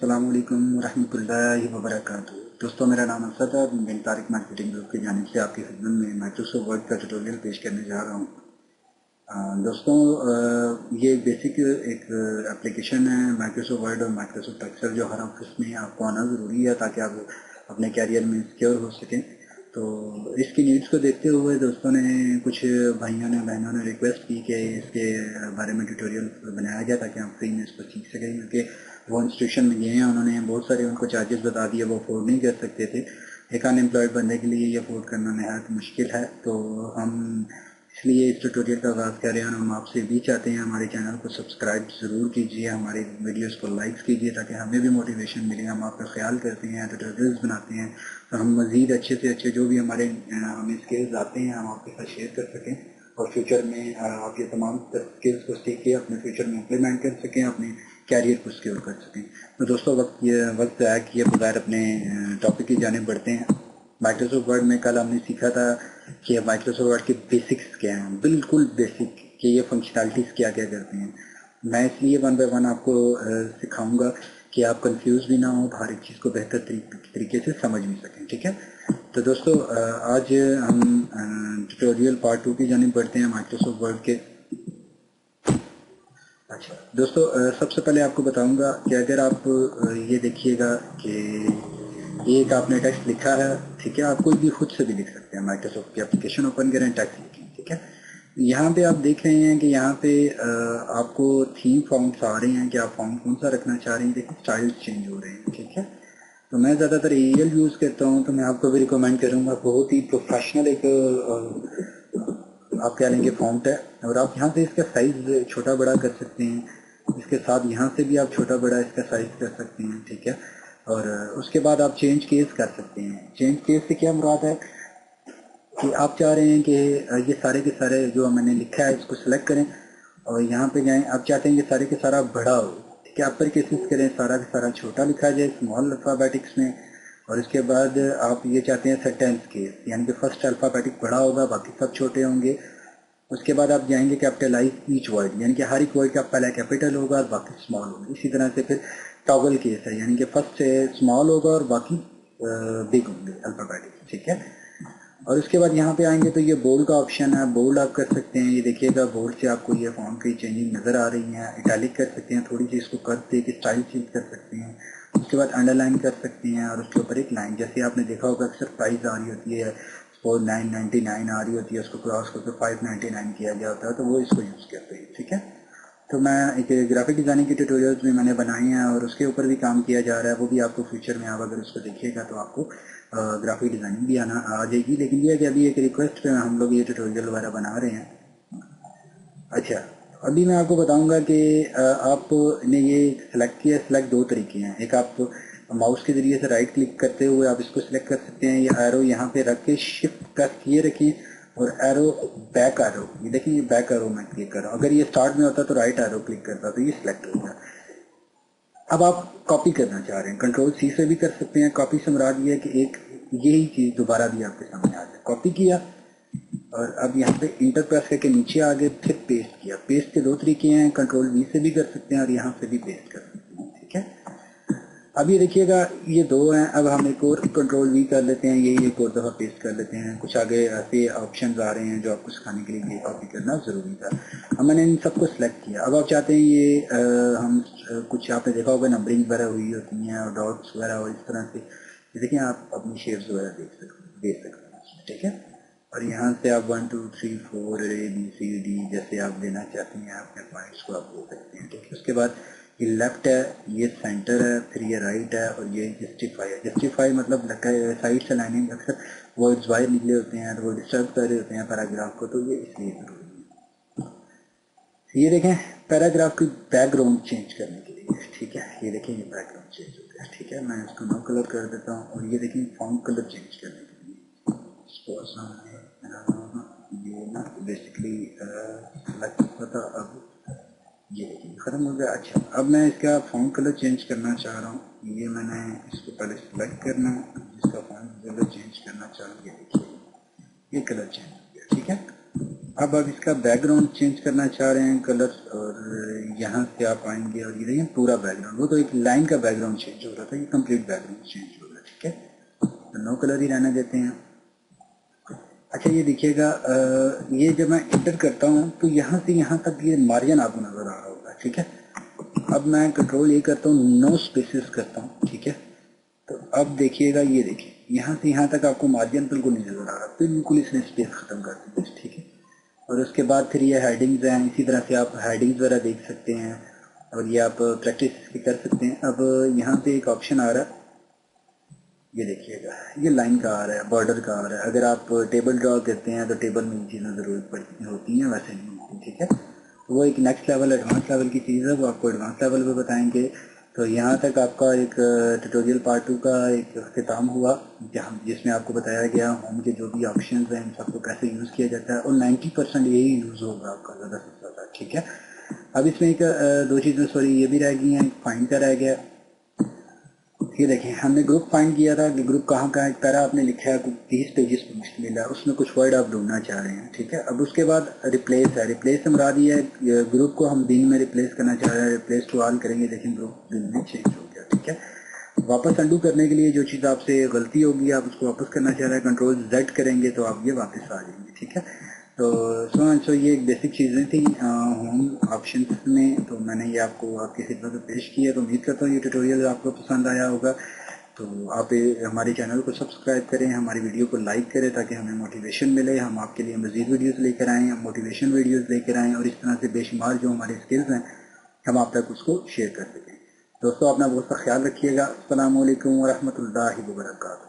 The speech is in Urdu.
السلام علیکم ورحمۃ اللہ وبرکاتہ۔ دوستوں، میرا نام اسد ہے۔ میں طارق مارکیٹنگ گروپ کی جانب سے آپ کی خدمت میں مائکروسافٹ ورڈ کا ٹیوٹوریل پیش کرنے جا رہا ہوں۔ دوستوں، یہ بیسک ایک اپلیکیشن ہے مائکروسافٹ ورڈ اور مائکروسافٹ ایکسل، جو ہر آفس میں آپ کو آنا ضروری ہے تاکہ آپ اپنے کیریئر میں سیکیور ہو سکیں۔ تو اس کی نیڈس کو دیکھتے ہوئے دوستوں نے، کچھ بھائیوں نے بہنوں نے ریکویسٹ کی کہ اس کے بارے میں ٹیوٹوریل بنایا جائے تاکہ ہم فری میں اس کو سیکھ سکیں، کیونکہ وہ انسٹیٹیوشن میں گئے ہیں، انہوں نے بہت سارے ان کو چارجز بتا دیے، وہ افورڈ نہیں کر سکتے تھے۔ ایک ان امپلائڈ بندے کے لیے یہ افورڈ کرنا نہایت مشکل ہے، تو ہم اس لیے اس ٹیوٹوریل کا آغاز کر رہے ہیں۔ ہم آپ سے بھی چاہتے ہیں ہمارے چینل کو سبسکرائب ضرور کیجیے، ہماری ویڈیوز کو لائکس کیجیے تاکہ ہمیں بھی موٹیویشن ملے۔ ہم آپ کا خیال کرتے ہیں، ٹیوٹوریلز بناتے ہیں، تو ہم مزید اچھے سے اچھے جو بھی ہمیں اسکلز آتے ہیں ہم آپ کے ساتھ شیئر کر سکیں، اور فیوچر میں آپ یہ تمام اسکلز کو سیکھ کے اپنے فیوچر میں امپلیمنٹ کر سکیں، اپنے کیریئر کو سیکیور کر سکیں۔ تو دوستوں، وقت ضائع کیے بغیر اپنے ٹاپک کی جانب بڑھتے ہیں۔ مائکروسافٹ ورڈ میں کل ہم نے سیکھا تھا کہ مائکروسافٹ ورڈ کے بیسکس کیا ہیں، بالکل بیسک، کہ یہ فنکشنالٹیز کیا کیا کرتے ہیں۔ میں اس لیے ون بائی ون آپ کو سکھاؤں گا کہ آپ کنفیوز بھی نہ ہوں، ہر ایک چیز کو بہتر طریقے سے سمجھ بھی سکیں، ٹھیک ہے؟ تو دوستو، آج ہم ٹیوٹوریل پارٹ 2 کی جانب بڑھتے ہیں مائکروسافٹ ورڈ کے۔ اچھا دوستو، سب سے پہلے آپ کو بتاؤں گا کہ اگر آپ یہ دیکھیے گا کہ ایک آپ نے ٹیکسٹ لکھا ہے، ٹھیک ہے؟ آپ کوئی بھی خود سے بھی لکھ سکتے ہیں، مائکروسافٹ کی اپلیکیشن اوپن کریں، ٹیکسٹ لکھیں، ٹھیک ہے؟ یہاں پہ آپ دیکھ رہے ہیں کہ یہاں پہ آپ کو تھیم فارمس آ رہے ہیں کہ آپ فارم کون سا رکھنا چاہ رہے ہیں، دیکھیں اسٹائلس چینج ہو رہے ہیں، ٹھیک ہے؟ تو میں زیادہ تر ایریل یوز کرتا ہوں، تو میں آپ کو بھی ریکمینڈ کروں گا، بہت ہی پروفیشنل ایک آپ کہہ لیں گے فونٹ ہے، اور آپ یہاں سے اس کا سائز چھوٹا بڑا کر سکتے ہیں، اس کے ساتھ یہاں سے بھی آپ چھوٹا بڑا اس کا سائز کر سکتے ہیں، ٹھیک ہے؟ اور اس کے بعد آپ چینج کیس کر سکتے ہیں۔ چینج کیس سے کیا مراد ہے کہ آپ چاہ رہے ہیں کہ یہ سارے کے سارے جو میں نے لکھا ہے اس کو سلیکٹ کریں اور یہاں پہ جائیں، آپ چاہتے ہیں کہ سارے کے سارا بڑا ہو، ٹھیک ہے؟ اپر کیسز کریں، سارا کا سارا چھوٹا لکھا جائے اسمال الفابیٹکس میں، اور اس کے بعد آپ یہ چاہتے ہیں سینٹینس کیس، یعنی کہ فرسٹ الفابیٹک بڑا ہوگا، باقی سب چھوٹے ہوں گے۔ اس کے بعد آپ جائیں گے کیپٹلائز ایچ ورڈ، یعنی کہ ہر ایک ورڈ کا پہلا کیپٹل ہوگا اور باقی اسمال ہوگا۔ اسی طرح سے پھر ٹاگل کیس ہے، یعنی کہ فرسٹ اسمال ہوگا اور باقی بگ ہوں گے الفابیٹک، ٹھیک ہے؟ اور اس کے بعد یہاں پہ آئیں گے تو یہ بولڈ کا آپشن ہے، بولڈ آپ کر سکتے ہیں۔ یہ دیکھیے گا بولڈ سے آپ کو یہ فونٹ کی چینجنگ نظر آ رہی ہیں۔ اٹیلک کر سکتے ہیں، تھوڑی سی اس کو کر دے کے اسٹائل چینج کر سکتے ہیں۔ اس کے بعد انڈر لائن کر سکتے ہیں، اور اس کے اوپر ایک لائن، جیسے آپ نے دیکھا ہوگا اکثر پرائز آ رہی ہوتی ہے، 999 آ رہی ہوتی ہے، اس کو کراس کر کے 599 کیا گیا ہوتا ہے، تو وہ اس کو یوز کرتے ہیں، ٹھیک ہے؟ تو میں ایک گرافک ڈیزائننگ کی ٹیوٹوریلز بھی میں نے بنائی ہیں اور اس کے اوپر بھی کام کیا جا رہا ہے، وہ بھی آپ کو فیوچر میں آپ اگر اس کو دیکھیے گا تو آپ کو گرافک ڈیزائننگ بھی آ جائے گی۔ لیکن یہ ہے کہ ابھی ایک ریکویسٹ پہ ہم لوگ یہ ٹیوٹوریل وغیرہ بنا رہے ہیں۔ اچھا، ابھی میں آپ کو بتاؤں گا کہ آپ نے یہ سلیکٹ کیا، سلیکٹ دو طریقے ہیں۔ ایک آپ ماؤس کے ذریعے سے رائٹ کلک کرتے ہوئے آپ اس کو سلیکٹ کر سکتے ہیں، یہ ایرو یہاں پہ رکھ کے شفٹ پریس کیے رکھیں، اور ایرو بیک ایرو، یہ دیکھیں یہ بیک ایرو میں کلک کر رہا ہوں۔ اگر یہ اسٹارٹ میں ہوتا تو رائٹ ایرو کلک کرتا تو یہ سلیکٹ ہوگا۔ اب آپ کاپی کرنا چاہ رہے ہیں، کنٹرول سی سے بھی کر سکتے ہیں۔ کاپی سے مراد یہ ہے کہ ایک یہی چیز دوبارہ بھی آپ کے سامنے آ جائے۔ کاپی کیا اور اب یہاں پہ انٹر پریس کر کے نیچے آگے پھر پیسٹ کیا۔ پیسٹ کے دو طریقے ہیں، کنٹرول وی سے بھی کر سکتے ہیں اور یہاں سے بھی پیسٹ کر سکتے ہیں، ٹھیک ہے؟ اب یہ دیکھیے گا یہ دو ہیں، اب ہم ایک اور کنٹرول وی کر لیتے ہیں، یہی ایک اور دفعہ پیسٹ کر لیتے ہیں۔ کچھ آگے ایسے آپشنز آ رہے ہیں جو آپ کو سکھانے کے لیے یہ کاپی کرنا ضروری تھا۔ اب میں نے ان سب کو سلیکٹ کیا۔ اب آپ چاہتے ہیں یہ ہم کچھ آپ نے دیکھا ہوگا نمبرنگ وغیرہ ہوئی ہوتی ہیں اور ڈاٹس وغیرہ، اور اس طرح سے دیکھیں آپ اپنی شیپس وغیرہ دے سکتے ہیں، ٹھیک ہے؟ اور یہاں سے آپ 1 2 3 4 ABCD جیسے آپ دینا چاہتے ہیں اپنے پوائنٹس کو آپ دے سکتے ہیں، ٹھیک ہے؟ اس کے بعد یہ لیفٹ ہے، یہ سینٹر ہے، پھر یہ رائٹ ہے، اور یہ جسٹیفائی ہے۔ جسٹیفائی مطلب سائڈ سے لائننگ، اکثر ورڈز باہر نکلے ہوتے ہیں تو وہ ڈسٹرب کر رہے ہوتے ہیں پیراگراف کو، تو یہ اس لیے ضروری ہے۔ یہ دیکھیں پیراگراف کی بیک گراؤنڈ چینج کرنے کے لیے، ٹھیک ہے؟ یہ دیکھیں یہ بیک گراؤنڈ چینج ہوتا ہے، ٹھیک ہے؟ میں اس کو نو کلر کر دیتا ہوں، اور یہ دیکھیں فونٹ کلر چینج کرنے کے لیے یہ نا بیسکلی سلیکٹ ہوا تھا، اب یہ ختم ہو گیا۔ اچھا، اب میں اس کا فونٹ کلر چینج کرنا چاہ رہا ہوں۔ یہ میں نے اس کو پہلے سلیکٹ کرنا ہے، جس کا فونٹ کلر چینج کرنا چاہ رہا ہوں، یہ دیکھیے یہ کلر چینج ہو گیا، ٹھیک ہے؟ اب آپ اس کا بیک گراؤنڈ چینج کرنا چاہ رہے ہیں کلر، اور یہاں سے آپ آئیں گے اور یہ دیکھیں پورا بیک گراؤنڈ، وہ تو ایک لائن کا بیک گراؤنڈ چینج ہو رہا تھا، یہ کمپلیٹ بیک گراؤنڈ چینج ہو رہا ہے. ٹھیک ہے، تو نو کلر ہی رہنے دیتے ہیں. اچھا یہ دیکھیے گا، یہ جب میں انٹر کرتا ہوں تو یہاں سے یہاں تک یہ مارجن آپ کو نظر آ رہا ہوگا. ٹھیک ہے، اب میں کنٹرول یہ کرتا ہوں، نو اسپیسز کرتا ہوں. ٹھیک ہے، تو اب دیکھیے گا، یہ دیکھیں یہاں سے یہاں تک آپ کو مارجن بالکل نہیں نظر آ رہا، بالکل اس نے اسپیس ختم کر دی. ٹھیک ہے، اور اس کے بعد پھر یہ ہیڈنگز ہیں، اسی طرح سے آپ ہیڈنگز وغیرہ دیکھ سکتے ہیں، اور یہ آپ پریکٹس کر سکتے ہیں. اب یہاں پہ ایک آپشن آ رہا ہے، یہ دیکھیے گا، یہ لائن کا آ رہا ہے، بارڈر کا آ رہا ہے. اگر آپ ٹیبل ڈرا کرتے ہیں تو ٹیبل میں یہ چیزیں ضرورت پڑتی ہوتی ہیں، ویسے نہیں ہوتی. ٹھیک ہے، وہ ایک نیکسٹ لیول، ایڈوانس لیول کی چیز ہے، وہ آپ کو ایڈوانس لیول پہ بتائیں گے. تو یہاں تک آپ کا ایک ٹیوٹوریل پارٹ 2 کا ایک اختتام ہوا، جس میں آپ کو بتایا گیا ہوم کے جو بھی آپشنز ہیں ان سب کو کیسے یوز کیا جاتا ہے، اور 90% یہی یوز ہوگا آپ کا زیادہ سے زیادہ. ٹھیک ہے، اب اس میں ایک دو چیزیں سوری یہ بھی رہ گئی ہیں، فائنڈ کا رہ گیا. یہ دیکھیں ہم نے گروپ فائنڈ کیا تھا کہ گروپ کہاں کا ہے، پیرا آپ نے لکھا ہے 30 پیجز پر مشتمل ہے، اس میں کچھ ورڈ آپ ڈھونڈنا چاہ رہے ہیں. ٹھیک ہے، اب اس کے بعد ریپلیس ہے، ریپلیس سے مراد یہ ہے گروپ کو ہم دن میں ریپلیس کرنا چاہ رہے ہیں، ریپلیس ٹو آل کریں گے، دیکھیں گروپ دن میں چینج ہو گیا. ٹھیک ہے، واپس انڈو کرنے کے لیے جو چیز آپ سے غلطی ہوگی آپ اس کو واپس کرنا چاہ رہے ہیں، کنٹرول زیڈ کریں گے تو آپ یہ واپس آ جائیں گے. ٹھیک ہے، تو یہ ایک بیسک چیزیں تھیں ہوم آپشنس میں، تو میں نے یہ آپ کو آپ کی خدمت میں پیش کی ہے. تو امید کرتا ہوں یہ ٹیوٹوریل آپ کو پسند آیا ہوگا. تو آپ ہمارے چینل کو سبسکرائب کریں، ہماری ویڈیو کو لائک کریں تاکہ ہمیں موٹیویشن ملے، ہم آپ کے لیے مزید ویڈیوز لے کر آئیں، ہم موٹیویشن ویڈیوز لے کر آئیں، اور اس طرح سے بے شمار جو ہمارے اسکلز ہیں ہم آپ تک اس کو شیئر کر سکیں. دوستو اپنا بہت سا خیال رکھیے گا. السلام علیکم ورحمۃ اللہ وبرکاتہ.